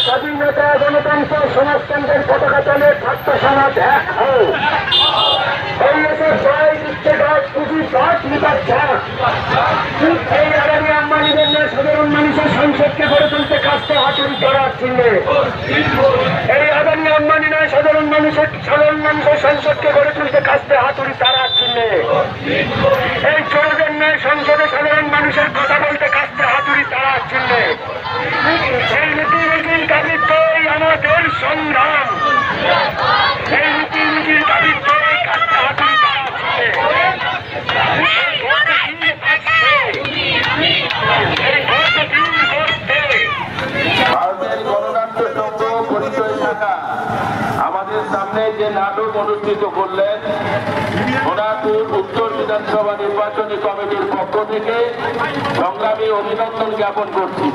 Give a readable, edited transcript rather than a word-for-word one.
স্বাধীনতা গণতন্ত্র সমাজতন্ত্রের পতাকা তলে ছাত্র সমাজ এক হোক। এই দেশের জয় দিচ্ছে গাছ পুঁজি গাছ নিপাত ঝাঁক। এই আগামী আম্বানিদের নিয়ে সাধারণ মানুষের সংসদকে গড়ে তুলতে কাজটা হাতুড়ি করার জন্য এই আগামী আম্বানি নয় সাধারণ মানুষের সংসদকে গড়ে তুলতে কাজটা হাতুড়ি তারার জন্য এই চোরদের নয় সংসদে সাধারণ মানুষের কথা বলতে কাজটা হাতুড়ি তারার জন্য এই নীতির দাবিত্বই আমাদের সংগ্রাম। এই নীতির দাবিত্বই কাজটা হাতুড়ি তারার ভারতের গণতন্ত্র সঙ্গ পরিচয় থাকা আমাদের সামনে যে নাটক অনুষ্ঠিত করলেন সোনারপুর উত্তর বিধানসভা নির্বাচনী কমিটির পক্ষ থেকে সংগ্রামী অভিনন্দন জ্ঞাপন করছি।